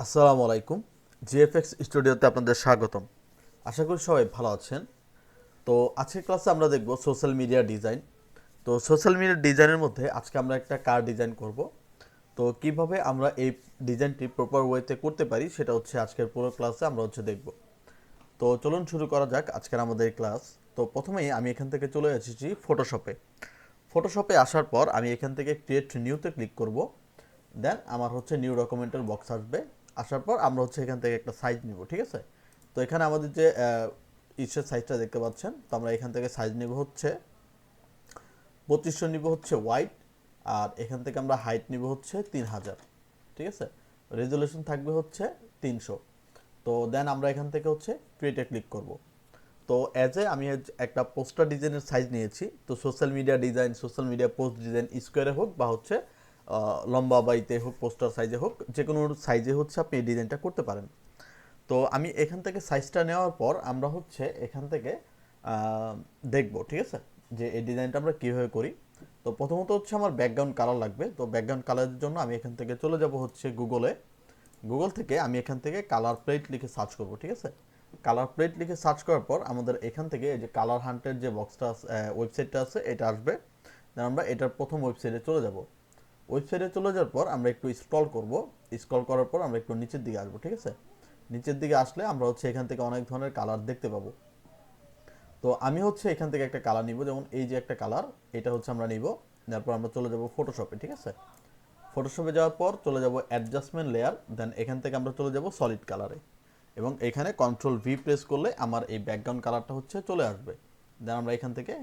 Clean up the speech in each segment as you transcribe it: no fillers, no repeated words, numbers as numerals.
আসসালামু আলাইকুম। জিএফএক্স স্টুডিওতে আপনাদের স্বাগতম। আশা করি সবাই ভালো আছেন। তো আজকের ক্লাসে আমরা দেখব সোশ্যাল মিডিয়া ডিজাইন। তো সোশ্যাল মিডিয়া ডিজাইনের মধ্যে আজকে আমরা একটা কার্ড ডিজাইন করব। তো কিভাবে আমরা এই ডিজাইনটি প্রপার ওয়েতে করতে পারি সেটা হচ্ছে আজকের পুরো ক্লাসে আমরা দেখব। তো চলুন শুরু করা যাক আজকের আমাদের ক্লাস। তো প্রথমেই আমি এখান থেকে চলে এসেছি ফটোশপে। ফটোশপে আসার পর আমি এখান থেকে ক্রিয়েট নিউতে ক্লিক করব। দেন আমার নিউ ডকুমেন্টের বক্স আসবে। আসার পর আমরা এখান থেকে একটা সাইজ নিব, ঠিক আছে? তো এখানে আমাদের যে ইসের সাইজটা দেখতে পাচ্ছেন, তো আমরা এখান থেকে সাইজ নিব 3200 নিব হোয়াইট। আর এখান থেকে আমরা হাইট নিব 3000, ঠিক আছে? রেজলিউশন থাকবে 300। তো দেন আমরা এখান থেকে ক্রিয়েটে ক্লিক করব। তো আমি একটা পোস্টার ডিজাইনের সাইজ নিয়েছি। তো social media design, social media post design স্কোয়ারে হোক বা লম্বা বাইতে হোক, পোস্টার সাইজে হোক, যে কোনো সাইজে আপনি এই ডিজাইনটা করতে পারেন। তো আমি এখান থেকে সাইজটা নেওয়ার পর আমরা এখান থেকে দেখব, ঠিক আছে, যে এই ডিজাইনটা আমরা কীভাবে করি। তো প্রথমত আমার ব্যাকগ্রাউন্ড কালার লাগবে। তো ব্যাকগ্রাউন্ড কালারের জন্য আমি এখান থেকে চলে যাব গুগলে। গুগল থেকে আমি এখান থেকে কালার প্লেট লিখে সার্চ করব, ঠিক আছে? কালার প্লেট লিখে সার্চ করার পর আমাদের এখান থেকে এই যে কালার হান্টের যে বক্সটা ওয়েবসাইটটা আছে এটা আসবে। দেন আমরা এটার প্রথম ওয়েবসাইটে চলে যাব। ওয়েবসাইটে চলে যাওয়ার পর আমরা একটু স্ক্রল করব। স্ক্রল করার পর আমরা একটু নিচের দিকে আসবো, ঠিক আছে? নিচের দিকে আসলে আমরা এখান থেকে অনেক ধরনের কালার দেখতে পাবো। তো আমি এখান থেকে একটা কালার নিব, যেমন এই যে একটা কালার, এটা আমরা নিব। তারপর আমরা চলে যাব ফটোশপে, ঠিক আছে? ফটোশপে যাওয়ার পর চলে যাব অ্যাডজাস্টমেন্ট লেয়ার। দেন এখান থেকে আমরা চলে যাব সলিড কালারে, এবং এখানে কন্ট্রোল ভি প্রেস করলে আমার এই ব্যাকগ্রাউন্ড কালারটা চলে আসবে। দেন আমরা এখান থেকে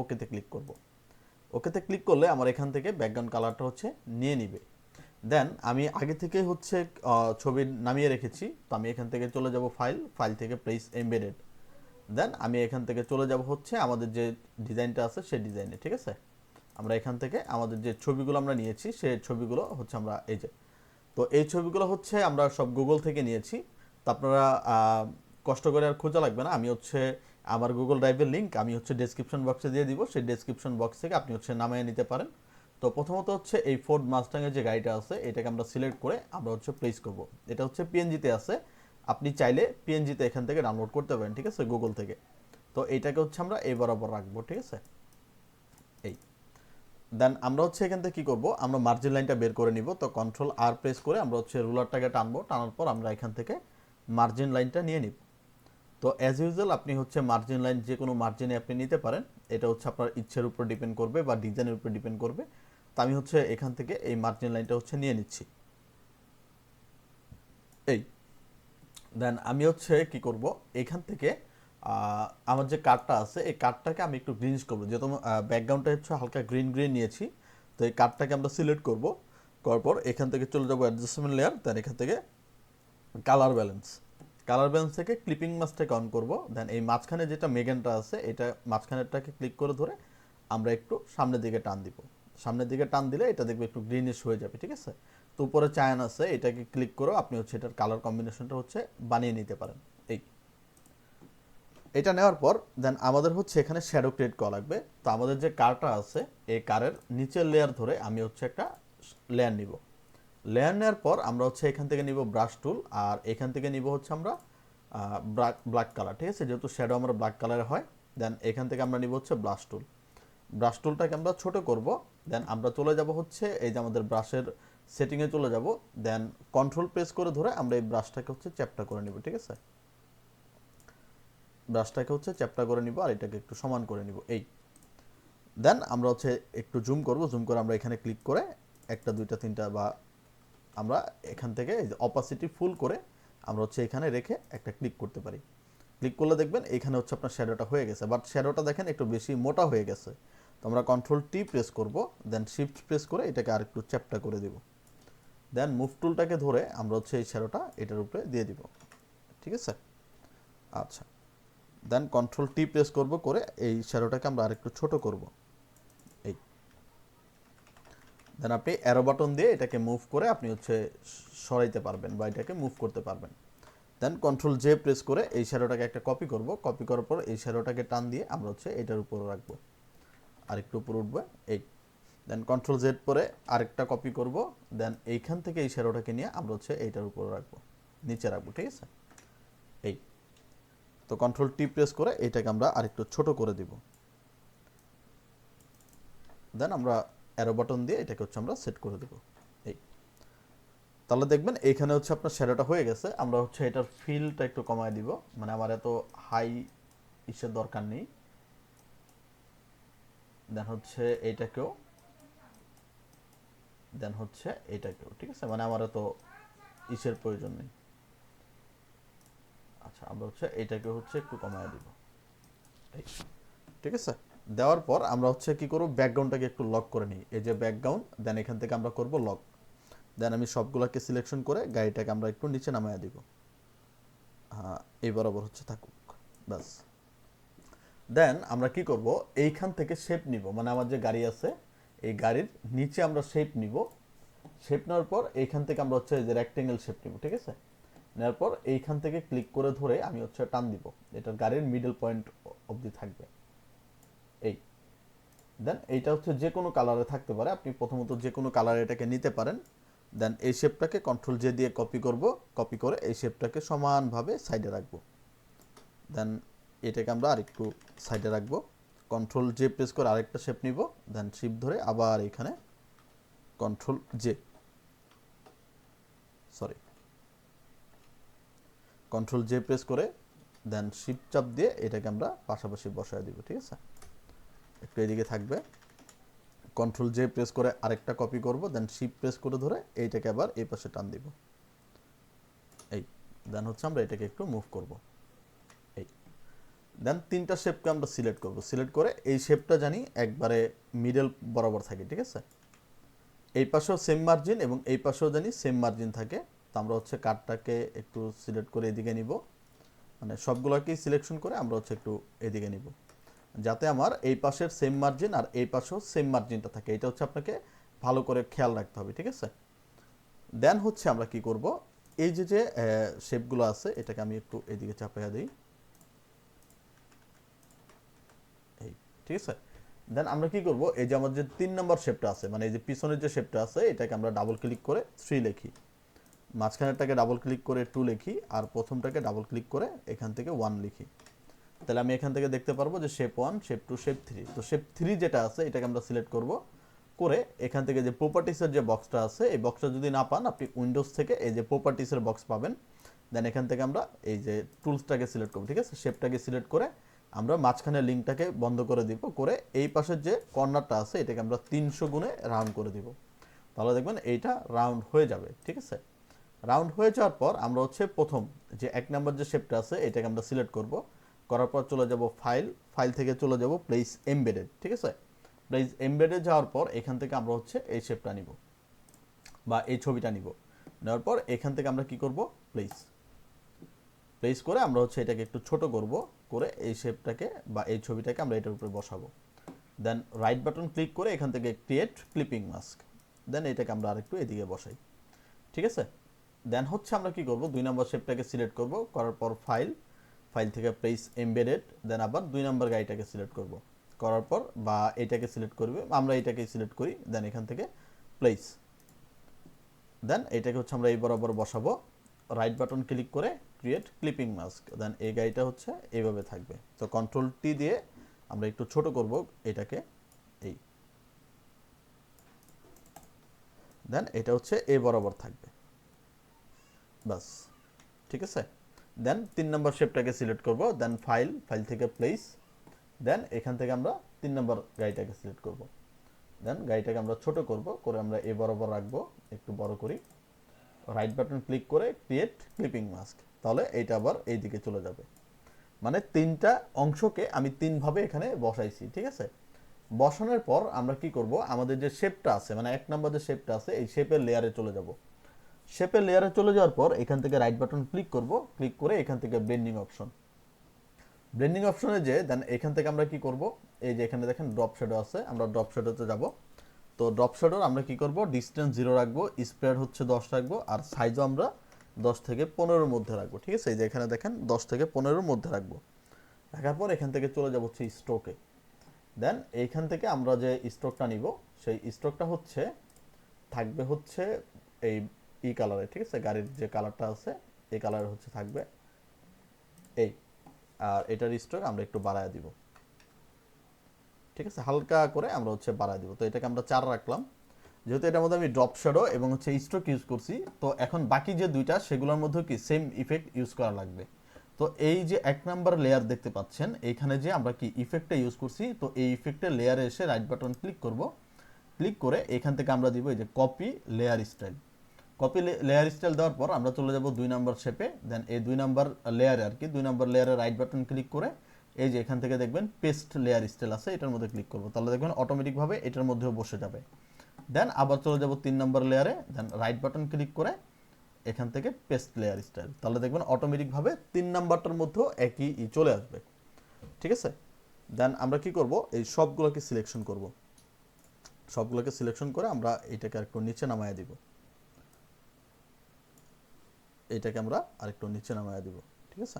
ওকেতে ক্লিক করব। ওকেতে ক্লিক করলে আমার এখান থেকে ব্যাকগ্রাউন্ড কালারটা নিয়ে নিবে। দেন আমি আগে থেকে ছবি নামিয়ে রেখেছি। তো আমি এখান থেকে চলে যাব ফাইল থেকে প্লেস এমবেডেড। দেন আমি এখান থেকে চলে যাব আমাদের যে ডিজাইনটা আছে সেই ডিজাইনে, ঠিক আছে? আমরা এখান থেকে আমাদের যে ছবিগুলো আমরা নিয়েছি সেই ছবিগুলো আমরা এই যে, তো এই ছবিগুলো আমরা সব গুগল থেকে নিয়েছি। তো আপনারা কষ্ট করে আর খোঁজা লাগবে না। আমি আমার গুগল ড্রাইভের লিঙ্ক আমি ডেসক্রিপশন বক্সে দিয়ে দিব। সেই ডেসক্রিপশন বক্স থেকে আপনি নামিয়ে নিতে পারেন। তো প্রথমত এই ফোর্ড মাস্টাংয়ের যে গাড়িটা আছে এটাকে আমরা সিলেক্ট করে আমরা প্লেস করব। এটা পিএনজিতে আছে। আপনি চাইলে পিএনজিতে এখান থেকে ডাউনলোড করতে পারেন, ঠিক আছে, গুগল থেকে। তো এইটাকে আমরা এই বরাবর রাখবো, ঠিক আছে? এই দেন আমরা এখান থেকে কী করবো, আমরা মার্জিন লাইনটা বের করে নিব। তো কন্ট্রোল আর প্রেস করে আমরা রুলারটাকে টানবো। টানার পর আমরা এখান থেকে মার্জিন লাইনটা নিয়ে নিব। তো অ্যাজ ইউজুয়াল আপনি মার্জিন লাইন যে কোনো মার্জিনে আপনি নিতে পারেন। এটা আপনার ইচ্ছের উপর ডিপেন্ড করবে বা ডিজাইনের উপর ডিপেন্ড করবে। তো আমি এখান থেকে এই মার্জিন লাইনটা নিয়ে নিচ্ছি। এই দেন আমি কি করব, এখান থেকে আমার যে কার্ডটা আছে এই কার্ডটাকে আমি একটু গ্রিনিশ করবো, যেহেতু ব্যাকগ্রাউন্ডটা হালকা গ্রিন গ্রিন নিয়েছি। তো এই কার্ডটাকে আমরা সিলেক্ট করব। করার পর এখান থেকে চলে যাবো অ্যাডজাস্টমেন্ট লেয়ার। দেন এখান থেকে কালার ব্যালেন্স। কালার ব্যালেন্স থেকে ক্লিপিং মাস্কটাকে অন করব। দেন এই মাঝখানে যেটা মেগানটা আছে এটা মাঝখানেরটাকে ক্লিক করে ধরে আমরা একটু সামনের দিকে টান দিব। সামনের দিকে টান দিলে এটা দেখবে একটু গ্রিনিশ হয়ে যাবে, ঠিক আছে? তো উপরে চায়ন আছে, এটাকে ক্লিক করে আপনি এটার কালার কম্বিনেশনটা বানিয়ে নিতে পারেন। এই এটা নেওয়ার পর দেন আমাদের এখানে শ্যাডো ক্রিয়েট করা লাগবে। তো আমাদের যে কারটা আছে এই কারের নিচের লেয়ার ধরে আমি একটা লেয়ার নিব। লেয়ার নেওয়ার পর আমরা এখান থেকে নিব ব্রাশ টুল। আর এখান থেকে নিব আমরা ব্ল্যাক কালার, ঠিক আছে? যেহেতু শ্যাডো আমরা ব্ল্যাক কালারে হয়। দেন এখান থেকে আমরা নিব ব্রাশ টুল। ব্রাশ টুলটাকে আমরা ছোট করব। দেন আমরা চলে যাব এই যে আমাদের ব্রাশের সেটিংয়ে চলে যাব। দেন কন্ট্রোল প্রেস করে ধরে আমরা এই ব্রাশটাকে চ্যাপ্টা করে নিব, ঠিক আছে? ব্রাশটাকে চ্যাপ্টা করে নিব আর এটাকে একটু সমান করে নিব। এই দেন আমরা একটু জুম করব। জুম করে আমরা এখানে ক্লিক করে একটা দুইটা তিনটা বা আমরা এখান থেকে অপাসিটি ফুল করে আমরা এখানে রেখে একটা ক্লিক করতে পারি। ক্লিক করলে দেখবেন এখানে আপনার শ্যাডোটা হয়ে গেছে, বাট শ্যাডোটা দেখেন একটু বেশি মোটা হয়ে গেছে। তো আমরা কন্ট্রোল টি প্রেস করব। দেন শিফট প্রেস করে এটাকে আর একটু চ্যাপ্টা করে দেব। দেন মুভ টুলটাকে ধরে আমরা এই শ্যাডোটা এটার উপরে দিয়ে দিব, ঠিক আছে? আচ্ছা, দেন কন্ট্রোল টি প্রেস করব করে এই শ্যাডোটাকে আমরা আরেকটু ছোট করব। এই দেন আপনি অ্যারো বাটন দিয়ে এটাকে মুভ করে আপনি সরাইতে পারবেন বা এটাকে মুভ করতে পারবেন। দেন কন্ট্রোল জে প্রেস করে এই শ্যাডোটাকে একটা কপি করব। কপি করার পর এই শ্যাডোটাকে টান দিয়ে আমরা এটার উপরে রাখবো, আর একটু উপরে উঠবে। এই দেন কন্ট্রোল জেড পরে আরেকটা কপি করব, দেন এইখান থেকে এই শ্যাডোটাকে নিয়ে আমরা হচ্ছে এইটার উপরে রাখবো, নিচে রাখবো, ঠিক আছে। এই তো কন্ট্রোল টি প্রেস করে এটাকে আমরা আরেকটু ছোট করে দিব, দেন আমরা অ্যারো বাটন দিয়ে এটাকে হচ্ছে আমরা সেট করে দেব। এই তাহলে দেখবেন এইখানে হচ্ছে আপনার শ্যাডোটা হয়ে গেছে। আমরা হচ্ছে এটার ফিলটা একটু কমায় দিব, মানে আমার এত হাই ইসের দরকার নেই। দেন হচ্ছে এইটাকেও, দেন হচ্ছে এইটাকেও, ঠিক আছে, মানে আমার এত ইসের প্রয়োজন নেই। আচ্ছা, আমরা হচ্ছে এইটাকে হচ্ছে একটু কমায় দিব, ঠিক আছে। দেওয়ার পর আমরা হচ্ছে কি করব, ব্যাকগ্রাউন্ডটাকে একটু লক করে নিই। এই যে ব্যাকগ্রাউন্ড, দেন এখান থেকে আমরা করব লক। দেন আমি সবগুলোকে সিলেকশন করে গাড়িটাকে আমরা একটু নিচে নামায়া দিব, হ্যাঁ এই বরাবর হচ্ছে থাকুক, ব্যাস। দেন আমরা কি করব, এইখান থেকে শেপ নিব, মানে আমার যে গাড়ি আছে এই গাড়ির নিচে আমরা শেপ নিব। শেপ নেওয়ার পর এইখান থেকে আমরা হচ্ছে যে রেক্টেঙ্গেল শেপ নিব, ঠিক আছে। নেওয়ার পর এইখান থেকে ক্লিক করে ধরে আমি হচ্ছে টান দিব, এটার গাড়ির মিডল পয়েন্ট অবধি থাকবে। এই দেন এইটা হচ্ছে যে কোনো কালারে থাকতে পারে, আপনি প্রথমত যে কোনো কালারে এটাকে নিতে পারেন। দেন এই শেপটাকে কন্ট্রোল জে দিয়ে কপি করব, কপি করে এই শেপটাকে সমানভাবে সাইডে রাখবো। দেন এটাকে আমরা আরেকটু সাইডে রাখবো, কন্ট্রোল জে প্রেস করে আরেকটা শেপ নিব, দেন শিফট ধরে আবার এখানে control J, sorry control J press করে দেন শিফট চাপ দিয়ে এটাকে আমরা পাশাপাশি বসায় দিব, ঠিক আছে। একটু এদিকে থাকবে, কন্ট্রোল জে প্রেস করে আরেকটা কপি করব, দেন শিফট প্রেস করে ধরে এইটাকে আবার এই পাশে টান দিব। এই দেন হচ্ছে আমরা এটাকে একটু মুভ করব। এই দেন তিনটা শেপকে আমরা সিলেক্ট করব, সিলেক্ট করে এই শেপটা জানি একবারে মিডল বরাবর থাকে, ঠিক আছে। এই পাশেও সেম মার্জিন এবং এই পাশেও জানি সেম মার্জিন থাকে। তো আমরা হচ্ছে কাটটাকে একটু সিলেক্ট করে এদিকে নিব, মানে সবগুলোকেই সিলেকশন করে আমরা হচ্ছে একটু এদিকে নিব, যাতে আমার এই পাশের সেম মার্জিন আর এই পাশেও সেম মার্জিনটা থাকে। এটা হচ্ছে আপনাকে ভালো করে খেয়াল রাখতে হবে, ঠিক আছে। দেন হচ্ছে আমরা কি করব, এই যে যে শেপগুলো আছে এটাকে আমি একটু এদিকে চাপাইয়া দিই, এই ঠিক আছে। দেন আমরা কি করব, এই যে আমার যে 3 নম্বর শেপটা আছে, মানে এই যে পিছনের যে শেপটা আছে এটাকে আমরা ডাবল ক্লিক করে 3 লিখি, মাঝখানেরটাকে ডাবল ক্লিক করে 2 লিখি, আর প্রথমটাকে ডাবল ক্লিক করে এখান থেকে 1 লিখি। তাহলে আমি এখান থেকে দেখতে পারবো যে শেপ 1, শেপ 2, শেপ 3। তো শেপ 3 যেটা আছে এটাকে আমরা সিলেক্ট করব, করে এখান থেকে যে প্রপার্টিসের যে বক্সটা আছে এই বক্সটা যদি না পান আপনি উইন্ডোজ থেকে এই যে প্রপার্টিসের বক্স পাবেন। দেন এখান থেকে আমরা এই যে টুলসটাকে সিলেক্ট করব, ঠিক আছে। শেপটাকে সিলেক্ট করে আমরা মাঝখানে লিঙ্কটাকে বন্ধ করে দিব, করে এই পাশের যে কর্নারটা আছে এটাকে আমরা 300 গুণে রাউন্ড করে দিব। তাহলে দেখবেন এইটা রাউন্ড হয়ে যাবে, ঠিক আছে। রাউন্ড হয়ে যাওয়ার পর আমরা হচ্ছে প্রথম যে 1 নম্বর যে শেপটা আছে এটাকে আমরা সিলেক্ট করব, করার পর চলে যাব ফাইল, ফাইল থেকে চলে যাব প্লেস এমবেডেড, ঠিক আছে। প্লেস এমবেডেড যাওয়ার পর এখান থেকে আমরা হচ্ছে এই শেপটা নিব বা এই ছবিটা নিব, নেওয়ার পর এখান থেকে আমরা কি করব, প্লেস প্লেস করে আমরা হচ্ছে এটাকে একটু ছোট করব, করে এই শেপটাকে বা এই ছবিটাকে আমরা এটার উপরে বসাবো। দেন রাইট বাটন ক্লিক করে এখান থেকে ক্রিয়েট ক্লিপিং মাস্ক, দেন এটাকে আমরা আরেকটু এদিকে বসাই, ঠিক আছে। দেন হচ্ছে আমরা কি করব, 2 নম্বর শেপটাকে সিলেক্ট করব, করার পর ফাইল, ফাইল থেকে প্লেস এমবেডেড, দেন আবার 2 নম্বর গাড়িটাকে সিলেক্ট করব, করার পর বা এটাকে সিলেক্ট করবে, আমরা এটাকেই সিলেক্ট করি, দেন এখান থেকে প্লেস, দেন এটাকে হচ্ছে আমরা এই বরাবর বসাবো, রাইট বাটন ক্লিক করে ক্রিয়েট ক্লিপিং মাস্ক, দেন এই গাড়িটা হচ্ছে এইভাবে থাকবে। তো কন্ট্রোল টি দিয়ে আমরা একটু ছোট করব এটাকে, এই দেন এটা হচ্ছে এই বরাবর থাকবে, বাস, ঠিক আছে। দেন 3 নম্বর শেপটাকে সিলেক্ট করব, দেন ফাইল, ফাইল থেকে প্লেস, দেন এখান থেকে আমরা 3 নম্বর গাড়িটাকে সিলেক্ট করব, দেন গাড়িটাকে আমরা ছোট করব, করে আমরা এই বরাবর রাখবো, একটু বড় করি, রাইট বাটন ক্লিক করে ক্রিয়েট ক্লিপিং মাস্ক, তাহলে এইটা আবার এই দিকে চলে যাবে। মানে 3টা অংশকে আমি 3 ভাবে এখানে বসাইছি, ঠিক আছে। বসানোর পর আমরা কি করব, আমাদের যে শেপটা আছে মানে 1 নম্বর যে শেপটা আছে এই শেপের লেয়ারে চলে যাব। শেপের লেয়ারে চলে যাওয়ার পর এখান থেকে রাইট বাটন ক্লিক করব, ক্লিক করে এখান থেকে ব্লেন্ডিং অপশন, ব্লেন্ডিং অপশনে যে দেন এখান থেকে আমরা কি করব, এই যে এখানে দেখেন ড্রপ শ্যাডো আছে, আমরা ড্রপ শ্যাডোতে যাব। তো ড্রপ শ্যাডোর আমরা কি করব, ডিসটেন্স 0 রাখবো, স্প্রেড হচ্ছে 10 রাখবো, আর সাইজও আমরা 10 থেকে 15 মধ্যে রাখবো, ঠিক আছে। এই যে এখানে দেখেন 10 থেকে 15 মধ্যে রাখবো। রাখার পর এখান থেকে চলে যাব হচ্ছে স্ট্রোকে। দেন এইখান থেকে আমরা যে স্ট্রোকটা নিব সেই স্ট্রোকটা হচ্ছে থাকবে হচ্ছে এই কালারে, ঠিক আছে, গাড়ির যে কালারটা আছে এই কালারে হচ্ছে থাকবে এই, আর এটার স্ট্রোক আমরা একটু বাড়ায় দিব, ঠিক আছে, হালকা করে আমরা হচ্ছে বাড়ায় দিব। তো এটাকে আমরা 4 রাখলাম, যেহেতু এটার মধ্যে আমি ড্রপ শ্যাডো এবং হচ্ছে স্ট্রোক ইউজ করছি। তো এখন বাকি যে দুইটা সেগুলোর মধ্যে কি সেম ইফেক্ট ইউজ করা লাগবে। তো এই যে 1 নাম্বার লেয়ার দেখতে পাচ্ছেন, এইখানে যে আমরা কি ইফেক্টটা ইউজ করছি, তো এই ইফেক্টের লেয়ারে এসে রাইট বাটন ক্লিক করব। ক্লিক করে এখান থেকে আমরা দিব এই যে copy layer style. Copy layer style দেওয়ার পর আমরা চলে যাব 2 নাম্বার শেপে। দেন এই 2 নাম্বার লেয়ারে আর কি 2 নাম্বার লেয়ারে রাইট বাটন ক্লিক করে এই যে এখান থেকে দেখবেন পেস্ট লেয়ার স্টাইল আছে, এটার মধ্যে ক্লিক করব, তাহলে দেখবেন অটোমেটিকভাবে এটার মধ্যেও বসে যাবে। দেন আবার চলে যাব 3 নাম্বার লেয়ারে, দেন রাইট বাটন ক্লিক করে এখান থেকে পেস্ট লেয়ার স্টাইল, তাহলে দেখবেন অটোমেটিকভাবে 3 নাম্বারটার মধ্যেও একই চলে আসবে, ঠিক আছে। দেন আমরা কি করব, এই সবগুলোকে সিলেকশন করব, সবগুলোকে সিলেকশন করে আমরা এটাকে আরেকটু নিচে নামায় দিব, এটাকে আমরা আরেকটু নিচে নামায় দিব, ঠিক আছে।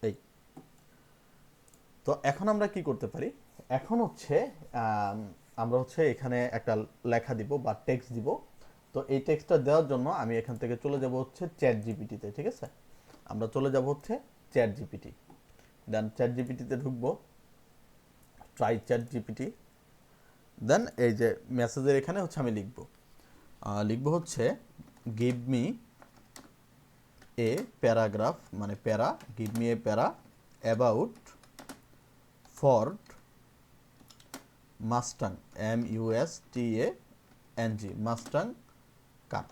এই তো এখন আমরা কি করতে পারি, এখন হচ্ছে আমরা হচ্ছে এখানে একটা লেখা দিব বা টেক্সট দিব। তো এই টেক্সটটা দেওয়ার জন্য আমি এখান থেকে চলে যাব হচ্ছে চ্যাট জিপিটিতে, ঠিক আছে। আমরা চলে যাব হচ্ছে চ্যাট জিপিটি, দেন চ্যাট জিপিটিতে ঢুকবো, ট্রাই চ্যাট জিপিটি। দেন এই যে মেসেজের এখানে হচ্ছে আমি লিখবো হচ্ছে গিভ মি এ প্যারাগ্রাফ, মানে প্যারা, give me a para about Ford Mustang, MUSTANG, Mustang car.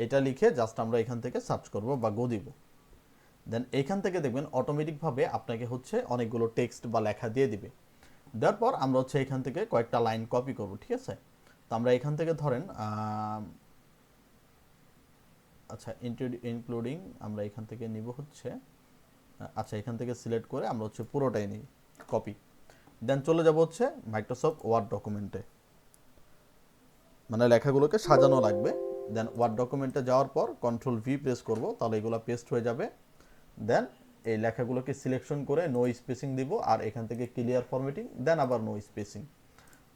এটা লিখে জাস্ট আমরা এখান থেকে সার্চ করব বা গো দিব। দেন এইখান থেকে দেখবেন অটোমেটিকভাবে আপনাকে হচ্ছে অনেকগুলো টেক্সট বা লেখা দিয়ে দিবে। দেওয়ার পর আমরা হচ্ছে এখান থেকে কয়েকটা লাইন কপি করব, ঠিক আছে। তো আমরা এখান থেকে ধরেন আচ্ছা ইনক্লুডিং আমরা এখান থেকে নিব হচ্ছে, আচ্ছা এখান থেকে সিলেক্ট করে আমরা হচ্ছে পুরোটাই নিই কপি। দেন চলে যাব হচ্ছে মাইক্রোসফট ওয়ার্ড ডকুমেন্টে, মানে লেখাগুলোকে সাজানো লাগবে। দেন ওয়ার্ড ডকুমেন্টে যাওয়ার পর কন্ট্রোল V প্রেস করব, তাহলে এগুলো পেস্ট হয়ে যাবে। দেন এই লেখাগুলোকে সিলেকশন করে নো স্পেসিং দিব, আর এখান থেকে ক্লিয়ার ফরম্যাটিং, দেন আবার নো স্পেসিং।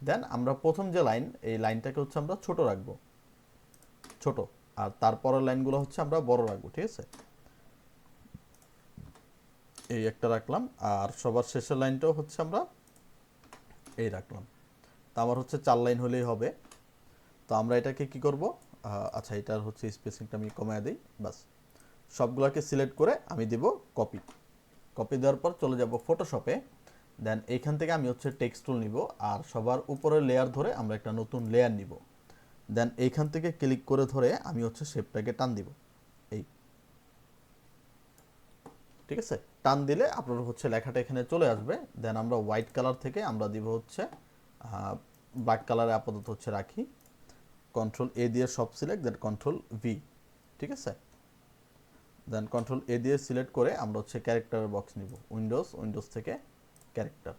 দেন আমরা প্রথম যে লাইন, এই লাইনটাকে হচ্ছে আমরা ছোট রাখবো, ছোট, আর তারপরের লাইনগুলো হচ্ছে আমরা বড় রাখবো, ঠিক আছে। এই একটা রাখলাম, আর সবার শেষের লাইনটাও হচ্ছে আমরা এই রাখলাম। তো আমার হচ্ছে 4 লাইন হলেই হবে। তো আমরা এটাকে কি করব, আচ্ছা এটার হচ্ছে স্পেসিংটা আমি কমায় দিই, বাস। সবগুলোকে সিলেক্ট করে আমি দেব কপি। কপি দেওয়ার পর চলে যাব ফটোশপে। দেন এইখান থেকে আমি হচ্ছে টেক্সট টুল নিব, আর সবার উপরের লেয়ার ধরে আমরা একটা নতুন লেয়ার নিব। দেন এইখান থেকে ক্লিক করে ধরে আমি হচ্ছে শেপটাকে টান দিব, এই, ঠিক আছে। টান দিলে আপনার হচ্ছে লেখাটা এখানে চলে আসবে। দেন আমরা হোয়াইট কালার থেকে আমরা দিব হচ্ছে ব্ল্যাক কালারে আপাতত হচ্ছে রাখি। কন্ট্রোল A দিয়ে সব সিলেক্ট, দেন কন্ট্রোল V, ঠিক আছে। দেন কন্ট্রোল A দিয়ে সিলেক্ট করে আমরা হচ্ছে ক্যারেক্টারের বক্স নিব, উইন্ডোজ থেকে ক্যারেক্টার।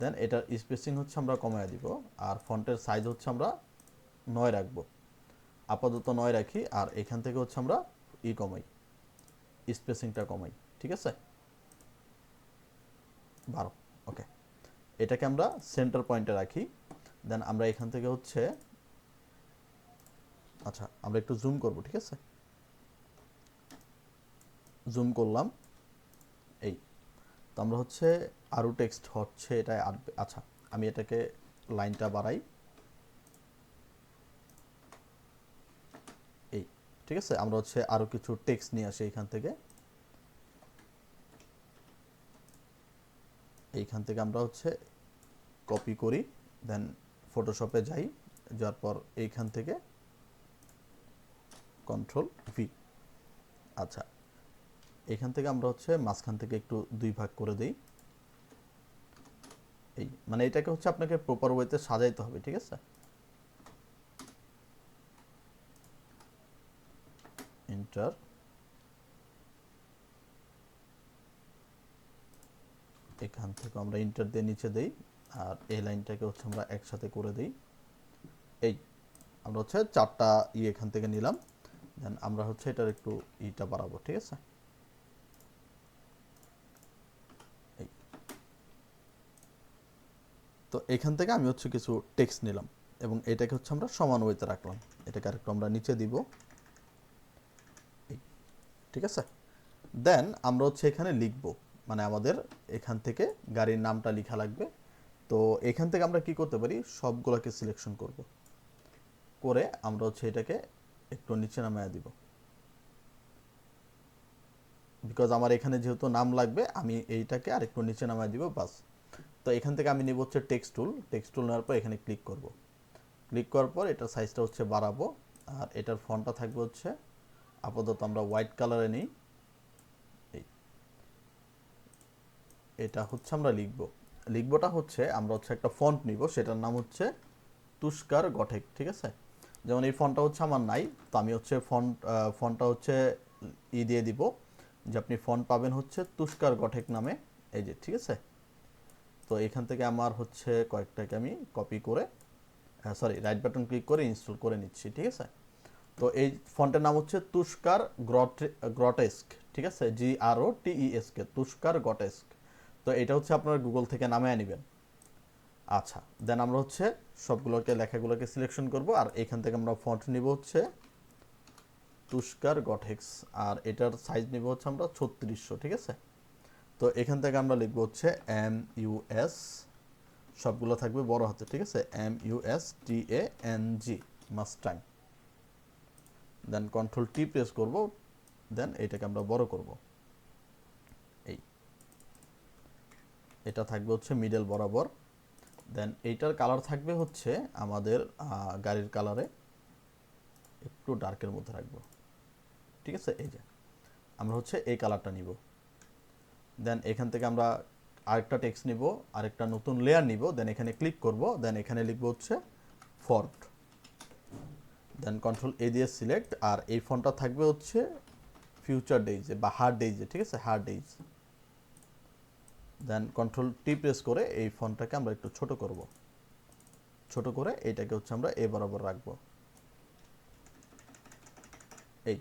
দেন এটার স্পেসিং হচ্ছে আমরা কমায় দিব, আর ফন্টের সাইজ হচ্ছে আমরা 9 রাখবো, আপাতত 9 রাখি। আর এখান থেকে হচ্ছে আমরা কমাই, স্পেসিংটা কমাই, ঠিক আছে, 12, ওকে। এটাকে আমরা সেন্টার পয়েন্টে রাখি। দেন আমরা এখান থেকে হচ্ছে, আচ্ছা আমরা একটু জুম করব, ঠিক আছে, জুম করলাম, এই। তো আমরা হচ্ছে আরও টেক্সট হচ্ছে এটা, আচ্ছা আমি এটাকে লাইনটা বাড়াই, এই, ঠিক আছে। আমরা হচ্ছে আরও কিছু টেক্সট নিয়ে আসি এইখান থেকে, এইখান থেকে আমরা হচ্ছে কপি করি। দেন ফটোশপে যাই, যাওয়ার পর এইখান থেকে কন্ট্রোল V, আচ্ছা এখান থেকে আমরা হচ্ছে মাঝখান থেকে একটু 2 ভাগ করে দেই, এই, মানে এটাকে হচ্ছে আপনাকে প্রপার ওয়েতে সাজাইতে হবে, ঠিক আছে। এন্টার, এখান থেকে আমরা এন্টার দিয়ে নিচে দেই, আর এই লাইনটাকে হচ্ছে আমরা একসাথে করে দেই, এই আমরা হচ্ছে 4টা এখান থেকে নিলাম। দেন আমরা হচ্ছে এটার একটু ইটা বাড়াবো, ঠিক আছে। তো এখান থেকে আমি হচ্ছে কিছু টেক্সট নিলাম এবং এটাকে হচ্ছে আমরা সমান ওয়েতে রাখলাম। এটাকে আরেকটু আমরা নিচে দিব, ঠিক আছে। দেন আমরা হচ্ছে এখানে লিখব, মানে আমাদের এখান থেকে গাড়ির নামটা লেখা লাগবে। তো এখান থেকে আমরা কি করতে পারি, সবগুলোকে সিলেকশন করব, করে আমরা হচ্ছে এটাকে একটু নিচে নামায় দিব, বিকজ আমার এখানে যেহেতু নাম লাগবে আমি এইটাকে আরেকটু নিচে নামায় দিব, বাস। তো এখান থেকে আমি নিব হচ্ছে টেক্সট টুল নেওয়ার পর এখানে ক্লিক করব। ক্লিক করার পর এটার সাইজটা হচ্ছে বাড়াবো, আর এটার ফন্টটা থাকবে হচ্ছে আপাতত আমরা হোয়াইট কালারে নিই। এটা হচ্ছে আমরা লিখবটা হচ্ছে আমরা হচ্ছে একটা ফন্ট নিব, সেটার নাম হচ্ছে তুষকার গঠেক, ঠিক আছে। যেমন এই ফন্টটা হচ্ছে আমার নাই, তো আমি হচ্ছে ফন্টটা হচ্ছে দিয়ে দিব যে আপনি ফন্ট পাবেন হচ্ছে তুষকার গঠেক নামে, এই যে, ঠিক আছে। তো এখান থেকে আমার হচ্ছে কয়েকটাকে আমি কপি করে, সরি, রাইট বাটন ক্লিক করে ইনস্টল করে নিচ্ছি, ঠিক আছে। তো এই ফন্টের নাম হচ্ছে তুষকার গ্রটেস্ক, ঠিক আছে, GROTESK, তুষকার গটেস্ক। তো এটা হচ্ছে আপনারা গুগল থেকে নামায় নেবেন। আচ্ছা, দেন আমরা হচ্ছে সবগুলোকে লেখাগুলোকে সিলেকশন করব, আর এখান থেকে আমরা ফন্ট নিব হচ্ছে তুষকার গটেক্স, আর এটার সাইজ নিব হচ্ছে আমরা 3600, ঠিক আছে। তো এখান থেকে আমরা লিখব হচ্ছে MUS, সবগুলো থাকবে বড় হাতে, ঠিক আছে, MUSTANG, মাস্টাং। দেন কন্ট্রোল T প্রেস করব, দেন এটাকে আমরা বড় করব, এই এটা থাকবে হচ্ছে মিডল বরাবর। দেন এইটার কালার থাকবে হচ্ছে আমাদের গাড়ির কালারে একটু ডার্কের মধ্যে রাখবো, ঠিক আছে। এই যে আমরা হচ্ছে এই কালারটা নিব। দেন এখান থেকে আমরা আরেকটা টেক্সট নিব, আরেকটা নতুন লেয়ার নিব, দেন এখানে ক্লিক করব, দেন এখানে লিখব হচ্ছে ফন্ট, দেন কন্ট্রোল A দিয়ে সিলেক্ট, আর এই ফন্টটা থাকবে হচ্ছে ফিউচার ডেইজে বা হার্ড ডেইজে, ঠিক আছে, হার্ড ডেইজ। দেন কন্ট্রোল T প্রেস করে এই ফন্টটাকে আমরা একটু ছোট করব, ছোট করে এইটাকে হচ্ছে আমরা এ বরাবর রাখবো, এই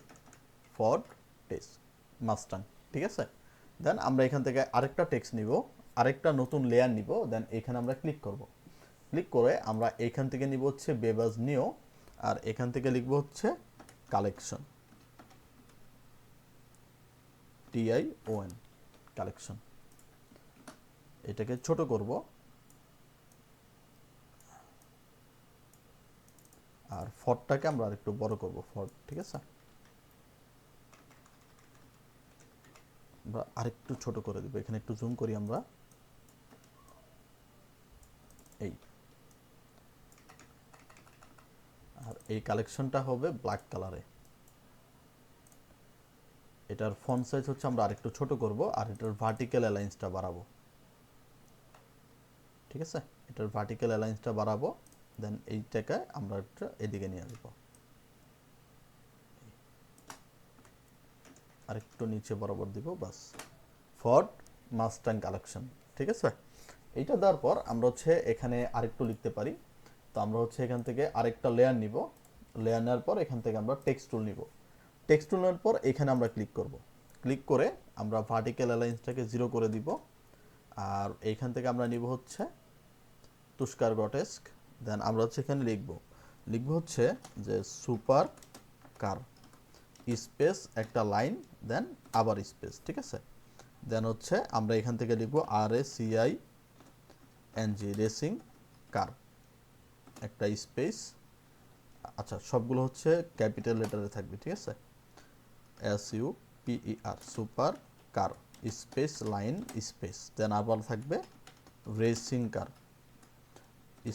ফর্ড টেক্সট মাস্টাং, ঠিক আছে। দেন আমরা এখান থেকে আরেকটা টেক্সট নিব, আরেকটা নতুন লেয়ার নিব, দেন এখানে আমরা ক্লিক করব। ক্লিক করে আমরা এখান থেকে নিব হচ্ছে বেবাজ নিও, আর এখান থেকে লিখব হচ্ছে কালেকশন, TION, কালেকশন। এটাকে ছোট করব, আর ফন্টটাকে আমরা আরেকটু বড় করব, ফন্ট, ঠিক আছে। আমরা আরেকটু ছোট করে দিব, এখানে একটু জুম করি আমরা, এই, আর এই কালেকশনটা হবে ব্ল্যাক কালারে। এটার ফন্ট সাইজ হচ্ছে আমরা আরেকটু ছোট করব, আর এটার ভার্টিক্যাল অ্যালাইন্সটা বাড়াবো, ঠিক আছে। এটার ভার্টিক্যাল অ্যালাইন্সটা বাড়াবো, দেন এইটাকে আমরা একটা এদিকে নিয়ে আসবো, আরেকটু নিচে বরাবর দিব, বাস। ফর্ড মাস্টাং কালেকশন, ঠিক আছে। এইটা দেওয়ার পর আমরা হচ্ছে এখানে আরেকটু লিখতে পারি। তো আমরা হচ্ছে এখান থেকে আরেকটা লেয়ার নিব, লেয়ার নেওয়ার পর এখান থেকে আমরা টেক্সট টুল নিব। টেক্সট টুল নেওয়ার পর এখানে আমরা ক্লিক করব। ক্লিক করে আমরা ভার্টিক্যাল অ্যালাইন্সটাকে 0 করে দিব, আর এইখান থেকে আমরা নিব হচ্ছে তুষকার গটেস্ক। দেন আমরা হচ্ছে এখানে লিখব হচ্ছে যে সুপার কার, স্পেস একটা লাইন, দেন আবার স্পেস, ঠিক আছে। দেন হচ্ছে আমরা এখান থেকে লিখব RACING, রেসিং কার, একটা স্পেস। আচ্ছা, সবগুলো হচ্ছে ক্যাপিটাল লেটারে থাকবে, ঠিক আছে, SUPER, super car, space line space, then আবার থাকবে racing car,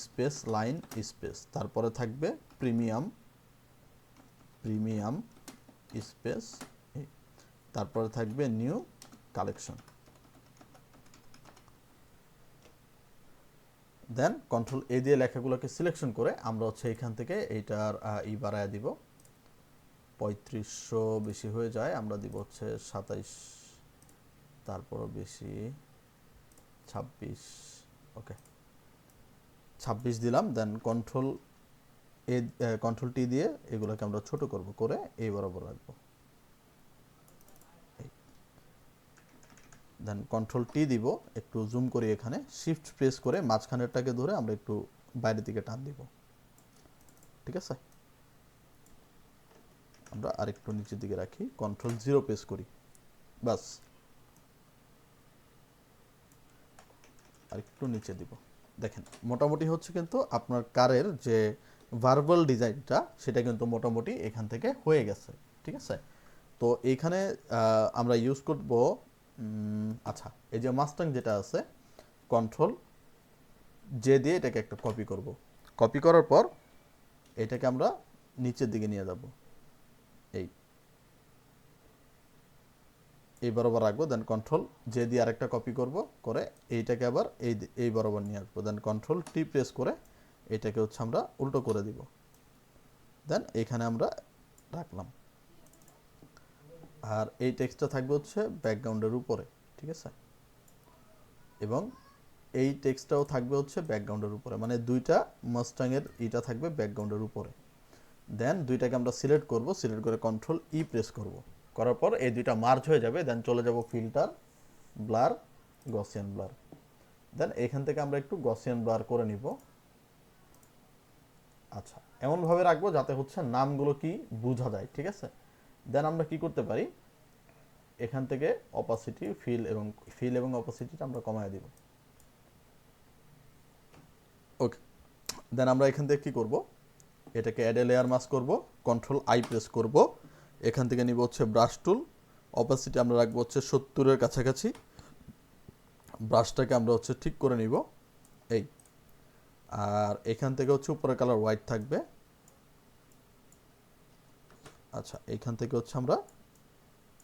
space line space, তারপরে থাকবে প্রিমিয়াম স্পেস, তারপরে থাকবে new collection. Then control A দিয়ে লেখাগুলোকে সিলেকশন করে আমরা হচ্ছে এখান থেকে এইটার বাড়ায় দিব, 3500 বেশি হয়ে যায়, আমরা দিব হচ্ছে 27, তারপরও বেশি 26, ওকে 26 দিলাম। দেন কন্ট্রোল এই কন্ট্রোল টি দিয়ে এগুলোকে আমরা ছোট করব, করে এই বরাবর রাখবো। দেন কন্ট্রোল টি দিব, একটু জুম করি, এখানে শিফট প্রেস করে মাঝখানেরটাকে ধরে আমরা একটু বাইরের দিকে টান দিব, ঠিক আছে। আমরা আরেকটু নিচের দিকে রাখি, কন্ট্রোল 0 প্রেস করি, বাস আরেকটু নিচে দিব। দেখেন মোটামুটি হচ্ছে কিন্তু আপনার কারের যে ভার্বাল ডিজাইনটা সেটা কিন্তু মোটামুটি এখান থেকে হয়ে গেছে, ঠিক আছে। তো এইখানে আমরা ইউজ করব, আচ্ছা এই যে মাস্টাং যেটা আছে, কন্ট্রোল জে দিয়ে এটাকে একটা কপি করব। কপি করার পর এটাকে আমরা নিচের দিকে নিয়ে যাব, এই বরাবর রাখবো। দেন কন্ট্রোল জে দিয়ে আরেকটা কপি করব, করে এইটাকে আবার এই বরাবর নিয়ে আসবো। দেন কন্ট্রোল টি প্রেস করে এটাকে হচ্ছে আমরা উল্টো করে দিব। দেন এখানে আমরা রাখলাম, আর এই টেক্সটটা থাকবে হচ্ছে ব্যাকগ্রাউন্ডের উপরে, ঠিক আছে। এবং এই টেক্সটটাও থাকবে হচ্ছে ব্যাকগ্রাউন্ডের উপরে, মানে দুইটা মাস্টাংয়ের এটা থাকবে ব্যাকগ্রাউন্ডের উপরে। দেন দুইটাকে আমরা সিলেক্ট করব, সিলেক্ট করে কন্ট্রোল ই প্রেস করব, করার পর এই দুইটা মার্জ হয়ে যাবে। দেন চলে যাব ফিল্টার, ব্লার, গসিয়ান ব্লার। দেন এখান থেকে আমরা একটু গসিয়ান ব্লার করে নিব। আচ্ছা এমনভাবে রাখবো যাতে হচ্ছে নামগুলো কি বোঝা যায়, ঠিক আছে। দেন আমরা কি করতে পারি, এখান থেকে অপাসিটি, ফিল এবং অপাসিটিটা আমরা কমায় দিব। ওকে, দেন আমরা এখান থেকে কি করব, এটাকে অ্যাড এ লেয়ার মাস্ক করব, কন্ট্রোল আই প্রেস করব, এখান থেকে নিব হচ্ছে ব্রাশ টুল, অপাসিটি আমরা রাখবো হচ্ছে 70-এর কাছাকাছি, ব্রাশটাকে আমরা হচ্ছে ঠিক করে নিব এই। আর এখান থেকে হচ্ছে উপরের কালার হোয়াইট থাকবে। আচ্ছা এইখান থেকে হচ্ছে আমরা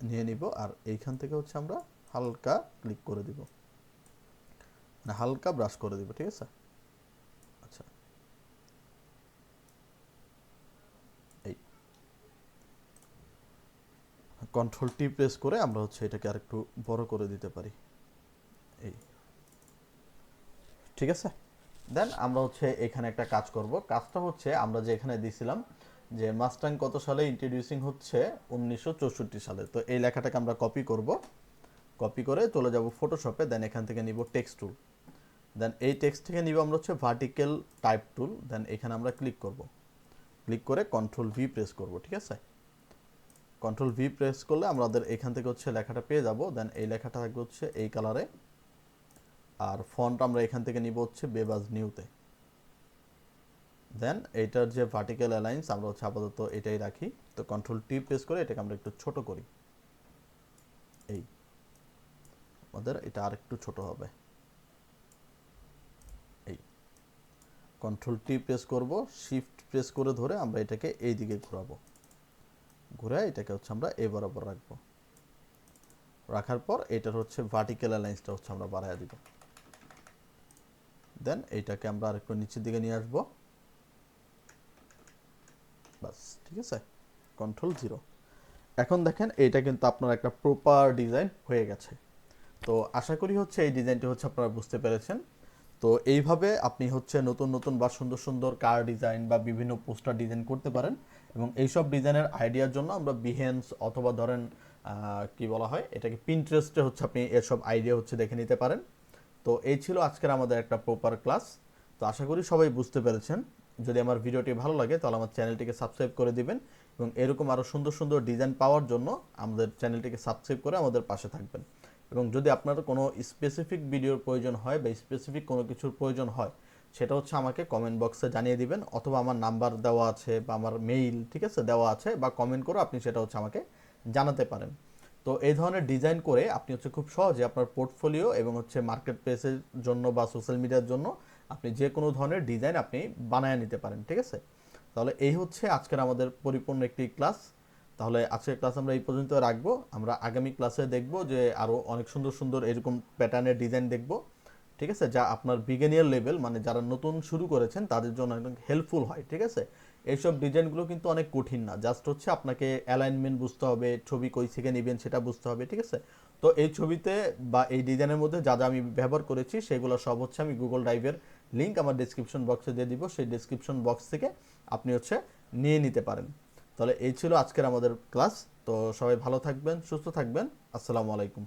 নিয়ে নিব, আর এইখান থেকে হচ্ছে আমরা হালকা ক্লিক করে দিব, মানে হালকা ব্রাশ করে দিব, ঠিক আছে। আচ্ছা এই কন্ট্রোল টি প্রেস করে আমরা হচ্ছে এটাকে আরেকটু বড় করে দিতে পারি, এই ঠিক আছে। দেন আমরা হচ্ছে এখানে একটা কাজ করব, কাজটা হচ্ছে আমরা যে এখানে দিছিলাম যে মাস্টাং কত সালে ইন্ট্রোডিউসিং হচ্ছে 1964 সালে, তো এই লেখাটাকে আমরা কপি করব, কপি করে চলে যাব ফটোশপে। দেন এখান থেকে নিব টেক্সট টুল, দেন এই টেক্সট থেকে নিব আমরা হচ্ছে ভার্টিক্যাল টাইপ টুল। দেন এখানে আমরা ক্লিক করব, ক্লিক করে কন্ট্রোল ভি প্রেস করব, ঠিক আছে। কন্ট্রোল ভি প্রেস করলে আমাদের এখান থেকে হচ্ছে লেখাটা পেয়ে যাব। দেন এই লেখাটা থাকবে হচ্ছে এই কালারে, আর ফন্ট আমরা এখান থেকে নিব হচ্ছে বেবাজ নিউতে। দেন এইটার যে ভার্টিক্যাল অ্যালাইন্স আমরা হচ্ছে আপাতত এটাই রাখি, তো কন্ট্রোল টি প্রেস করে এটাকে আমরা একটু ছোট করি, এই আমাদের এটা আরেকটু ছোট হবে, এই কন্ট্রোল টি প্রেস করব, শিফট প্রেস করে ধরে আমরা এটাকে এই দিকে ঘোরাবো, ঘুরে এটাকে হচ্ছে আমরা এই বরাবর রাখবো। রাখার পর এটার হচ্ছে ভার্টিক্যাল অ্যালাইন্সটা হচ্ছে আমরা বাড়ায় দিব। দেন এইটাকে আমরা আরেকটু নিচের দিকে নিয়ে আসবো, বাস ঠিক আছে, কন্ট্রোল 0। এখন দেখেন এইটা কিন্তু আপনার একটা প্রপার ডিজাইন হয়ে গেছে। তো আশা করি হচ্ছে এই ডিজাইনটি হচ্ছে আপনারা বুঝতে পেরেছেন। তো এইভাবে আপনি হচ্ছে নতুন নতুন বা সুন্দর সুন্দর কার ডিজাইন বা বিভিন্ন পোস্টার ডিজাইন করতে পারেন, এবং এইসব ডিজাইনের আইডিয়ার জন্য আমরা বিহেন্স অথবা ধরেন কি বলা হয় এটাকে, পিন্টারেস্টে হচ্ছে আপনি এসব আইডিয়া হচ্ছে দেখে নিতে পারেন। তো এই ছিল আজকের আমাদের একটা প্রপার ক্লাস। তো আশা করি সবাই বুঝতে পেরেছেন। যদি আমার ভিডিওটি ভালো লাগে তাহলে আমার চ্যানেলটিকে সাবস্ক্রাইব করে দিবেন, এবং এরকম আরও সুন্দর সুন্দর ডিজাইন পাওয়ার জন্য আমাদের চ্যানেলটিকে সাবস্ক্রাইব করে আমাদের পাশে থাকবেন। এবং যদি আপনার কোনো স্পেসিফিক ভিডিওর প্রয়োজন হয় বা স্পেসিফিক কোনো কিছুর প্রয়োজন হয়, সেটা হচ্ছে আমাকে কমেন্ট বক্সে জানিয়ে দিবেন, অথবা আমার নাম্বার দেওয়া আছে বা আমার মেইল ঠিক আছে দেওয়া আছে, বা কমেন্ট করে আপনি সেটা হচ্ছে আমাকে জানাতে পারেন। তো এই ধরনের ডিজাইন করে আপনি হচ্ছে খুব সহজে আপনার পোর্টফোলিও এবং হচ্ছে মার্কেট প্লেসের জন্য বা সোশ্যাল মিডিয়ার জন্য আপনি যে কোনো ধরনের ডিজাইন আপনি বানায় নিতে পারেন, ঠিক আছে। তাহলে এই হচ্ছে আজকের আমাদের পরিপূর্ণ একটি ক্লাস। তাহলে আজকের ক্লাস আমরা এই পর্যন্ত রাখবো। আমরা আগামী ক্লাসে দেখব যে আরও অনেক সুন্দর সুন্দর এরকম প্যাটার্নের ডিজাইন দেখব, ঠিক আছে, যা আপনার বিগিনিয়ার লেভেল মানে যারা নতুন শুরু করেছেন তাদের জন্য একদম হেল্পফুল হয়, ঠিক আছে। এইসব ডিজাইনগুলো কিন্তু অনেক কঠিন না, জাস্ট হচ্ছে আপনাকে অ্যালাইনমেন্ট বুঝতে হবে, ছবি কই থেকে নেবেন সেটা বুঝতে হবে, ঠিক আছে। তো এই ছবিতে বা এই ডিজাইনের মধ্যে যা যা আমি ব্যবহার করেছি সেগুলো সব হচ্ছে আমি গুগল ড্রাইভের লিঙ্ক আমার ডেসক্রিপশন বক্সে দিয়ে দিব, সেই ডেসক্রিপশন বক্স থেকে আপনি হচ্ছে নিয়ে নিতে পারেন। তাহলে এই ছিল আজকের আমাদের ক্লাস। তো সবাই ভালো থাকবেন, সুস্থ থাকবেন। আসসালামু আলাইকুম।